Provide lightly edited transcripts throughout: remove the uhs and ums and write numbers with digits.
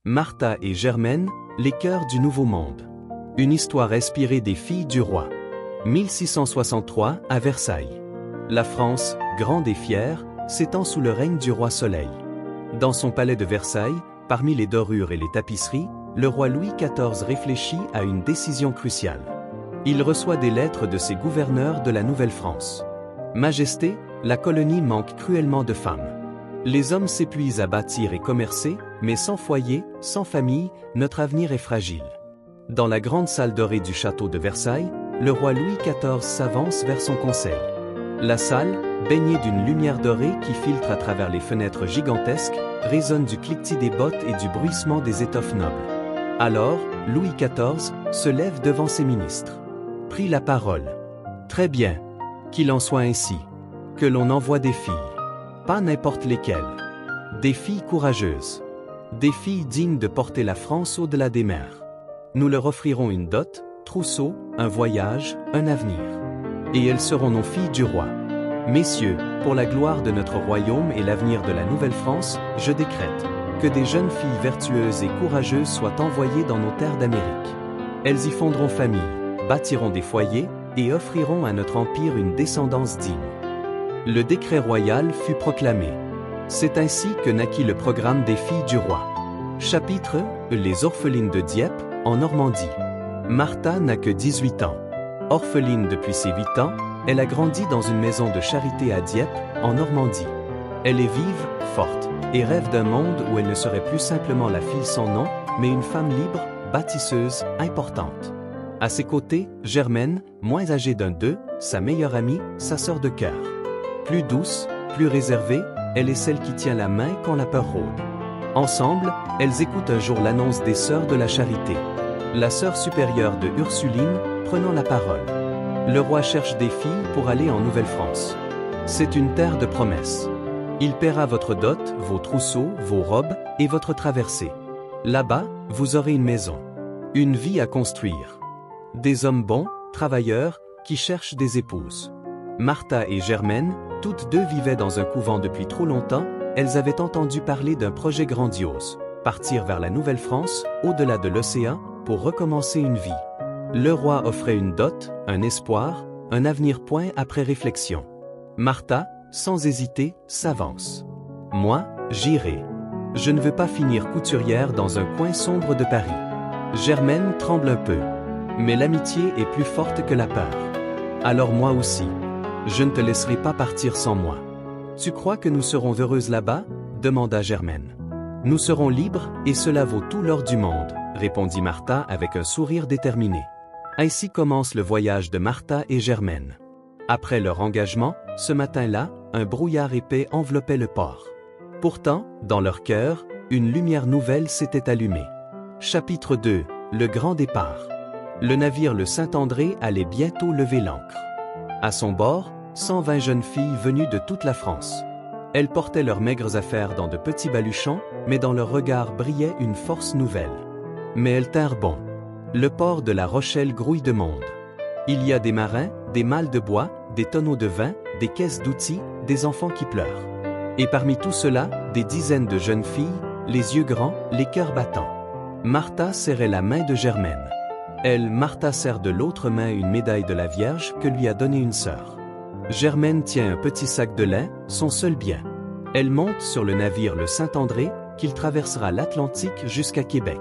Martha et Germaine, les cœurs du Nouveau Monde. Une histoire inspirée des filles du roi. 1663 à Versailles. La France, grande et fière, s'étend sous le règne du roi Soleil. Dans son palais de Versailles, parmi les dorures et les tapisseries, le roi Louis XIV réfléchit à une décision cruciale. Il reçoit des lettres de ses gouverneurs de la Nouvelle-France. Majesté, la colonie manque cruellement de femmes. Les hommes s'épuisent à bâtir et commercer, mais sans foyer, sans famille, notre avenir est fragile. Dans la grande salle dorée du château de Versailles, le roi Louis XIV s'avance vers son conseil. La salle, baignée d'une lumière dorée qui filtre à travers les fenêtres gigantesques, résonne du cliquetis des bottes et du bruissement des étoffes nobles. Alors, Louis XIV se lève devant ses ministres. Prit la parole. Très bien. Qu'il en soit ainsi. Que l'on envoie des filles. Pas n'importe lesquelles. Des filles courageuses. Des filles dignes de porter la France au-delà des mers. Nous leur offrirons une dot, trousseau, un voyage, un avenir. Et elles seront nos filles du roi. Messieurs, pour la gloire de notre royaume et l'avenir de la Nouvelle-France, je décrète que des jeunes filles vertueuses et courageuses soient envoyées dans nos terres d'Amérique. Elles y fonderont famille, bâtiront des foyers et offriront à notre empire une descendance digne. Le décret royal fut proclamé. C'est ainsi que naquit le programme des filles du roi. Chapitre Les orphelines de Dieppe, en Normandie. Martha n'a que 18 ans. Orpheline depuis ses 8 ans, elle a grandi dans une maison de charité à Dieppe, en Normandie. Elle est vive, forte, et rêve d'un monde où elle ne serait plus simplement la fille sans nom, mais une femme libre, bâtisseuse, importante. À ses côtés, Germaine, moins âgée d'un d'eux, sa meilleure amie, sa sœur de cœur. Plus douce, plus réservée, elle est celle qui tient la main quand la peur rôde. Ensemble, elles écoutent un jour l'annonce des sœurs de la charité. La sœur supérieure de Ursuline, prenant la parole. Le roi cherche des filles pour aller en Nouvelle-France. C'est une terre de promesses. Il paiera votre dot, vos trousseaux, vos robes et votre traversée. Là-bas, vous aurez une maison. Une vie à construire. Des hommes bons, travailleurs, qui cherchent des épouses. Martha et Germaine, toutes deux vivaient dans un couvent depuis trop longtemps, elles avaient entendu parler d'un projet grandiose, partir vers la Nouvelle-France, au-delà de l'océan, pour recommencer une vie. Le roi offrait une dot, un espoir, un avenir point après réflexion. Martha, sans hésiter, s'avance. Moi, j'irai. Je ne veux pas finir couturière dans un coin sombre de Paris. Germaine tremble un peu. Mais l'amitié est plus forte que la peur. Alors moi aussi. Je ne te laisserai pas partir sans moi. Tu crois que nous serons heureuses là-bas? Demanda Germaine. Nous serons libres et cela vaut tout l'or du monde, répondit Martha avec un sourire déterminé. Ainsi commence le voyage de Martha et Germaine. Après leur engagement, ce matin-là, un brouillard épais enveloppait le port. Pourtant, dans leur cœur, une lumière nouvelle s'était allumée. Chapitre 2, le grand départ. Le navire le Saint-André allait bientôt lever l'ancre. À son bord, 120 jeunes filles venues de toute la France. Elles portaient leurs maigres affaires dans de petits baluchons, mais dans leur regard brillait une force nouvelle. Mais elles tinrent bon. Le port de La Rochelle grouille de monde. Il y a des marins, des malles de bois, des tonneaux de vin, des caisses d'outils, des enfants qui pleurent. Et parmi tout cela, des dizaines de jeunes filles, les yeux grands, les cœurs battants. Martha serrait la main de Germaine. Elle, Martha, serre de l'autre main une médaille de la Vierge que lui a donnée une sœur. Germaine tient un petit sac de lin, son seul bien. Elle monte sur le navire le Saint-André, qu'il traversera l'Atlantique jusqu'à Québec.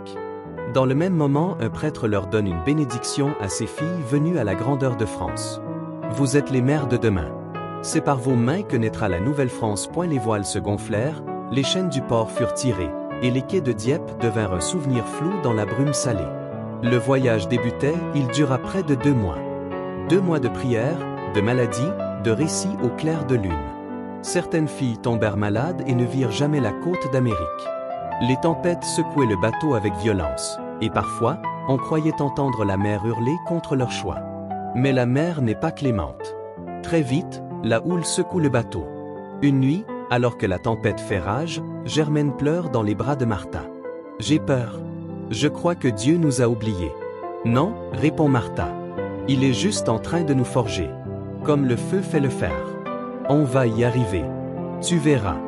Dans le même moment, un prêtre leur donne une bénédiction à ces filles venues à la grandeur de France. Vous êtes les mères de demain. C'est par vos mains que naîtra la Nouvelle-France. Les voiles se gonflèrent, les chaînes du port furent tirées, et les quais de Dieppe devinrent un souvenir flou dans la brume salée. Le voyage débutait, il dura près de 2 mois. 2 mois de prières, de maladies, de récits au clair de lune. Certaines filles tombèrent malades et ne virent jamais la côte d'Amérique. Les tempêtes secouaient le bateau avec violence, et parfois, on croyait entendre la mer hurler contre leur choix. Mais la mer n'est pas clémente. Très vite, la houle secoue le bateau. Une nuit, alors que la tempête fait rage, Germaine pleure dans les bras de Martha. « J'ai peur. Je crois que Dieu nous a oubliés. »« Non, » répond Martha. « Il est juste en train de nous forger. Comme le feu fait le fer. On va y arriver. Tu verras.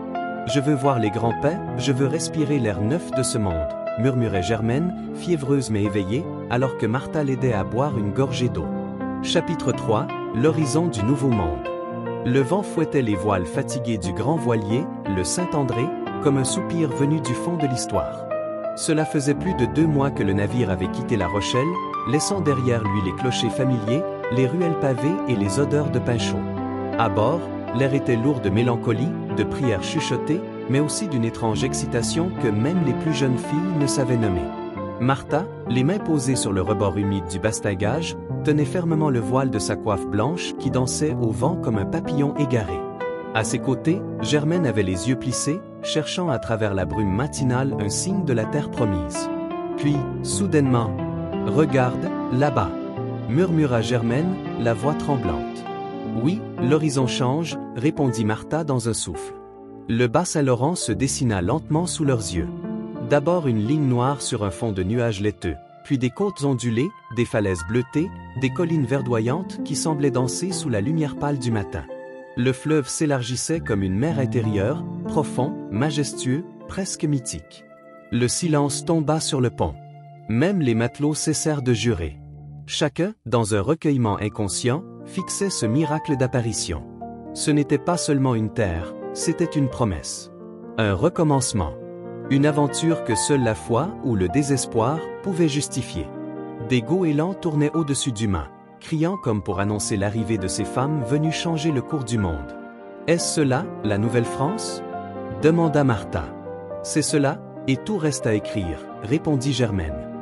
Je veux voir les grands pains, je veux respirer l'air neuf de ce monde. murmurait Germaine, fiévreuse mais éveillée, alors que Martha l'aidait à boire une gorgée d'eau. Chapitre 3, l'horizon du Nouveau Monde. Le vent fouettait les voiles fatigués du grand voilier, le Saint-André, comme un soupir venu du fond de l'histoire. Cela faisait plus de 2 mois que le navire avait quitté La Rochelle, laissant derrière lui les clochers familiers, les ruelles pavées et les odeurs de pain chaud. À bord, l'air était lourd de mélancolie, de prières chuchotées, mais aussi d'une étrange excitation que même les plus jeunes filles ne savaient nommer. Martha, les mains posées sur le rebord humide du bastingage, tenait fermement le voile de sa coiffe blanche qui dansait au vent comme un papillon égaré. À ses côtés, Germaine avait les yeux plissés, cherchant à travers la brume matinale un signe de la terre promise. Puis, soudainement, « Regarde, là-bas !» murmura Germaine, la voix tremblante. « Oui, l'horizon change », répondit Martha dans un souffle. Le Bas-Saint-Laurent se dessina lentement sous leurs yeux. D'abord une ligne noire sur un fond de nuages laiteux, puis des côtes ondulées, des falaises bleutées, des collines verdoyantes qui semblaient danser sous la lumière pâle du matin. Le fleuve s'élargissait comme une mer intérieure, profond, majestueux, presque mythique. Le silence tomba sur le pont. Même les matelots cessèrent de jurer. Chacun, dans un recueillement inconscient, fixait ce miracle d'apparition. Ce n'était pas seulement une terre, c'était une promesse. Un recommencement. Une aventure que seule la foi ou le désespoir pouvaient justifier. Des goélands tournaient au-dessus du mât, criant comme pour annoncer l'arrivée de ces femmes venues changer le cours du monde. « Est-ce cela, la Nouvelle-France » demanda Martha. « C'est cela, et tout reste à écrire » répondit Germaine.